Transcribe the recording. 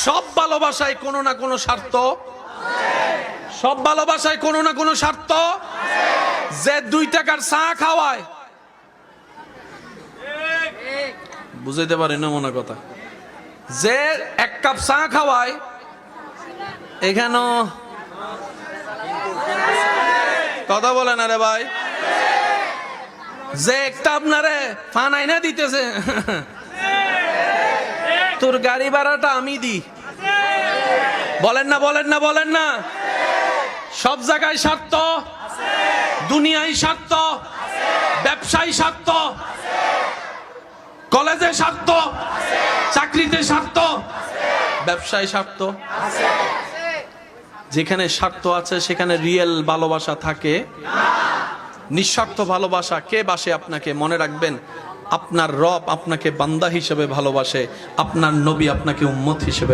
সব ভালোবাসায় কোনো না কোনো স্বার্থ, সব ভালোবাসায় কোনো না কোনো স্বার্থ। যে 2 টাকার চা খাওয়ায়, বুঝাইতে পারি না মনে কথা, যে 1 কাপ চা খাওয়ায়, এখানে কথা বলে না রে ভাই, যে একটা আপনারে ফানাই না দিতেছে, তোর গাড়ি ভাড়াটা আমি দিই, বলেন না বলেন না বলেন না। সব জায়গায় স্বার্থ, দুনিয়ায় স্বার্থ, ব্যবসায় স্বার্থ, কলেজে স্বার্থ, চাকরিতে স্বার্থ, ব্যবসায় স্বার্থ। যেখানে স্বার্থ আছে সেখানে রিয়েল ভালোবাসা থাকে। নিঃস্বার্থ ভালোবাসা কে বাসে আপনাকে? মনে রাখবেন, আপনার রব আপনাকে বান্দা হিসেবে ভালোবাসে, আপনার নবী আপনাকে উম্মত হিসেবে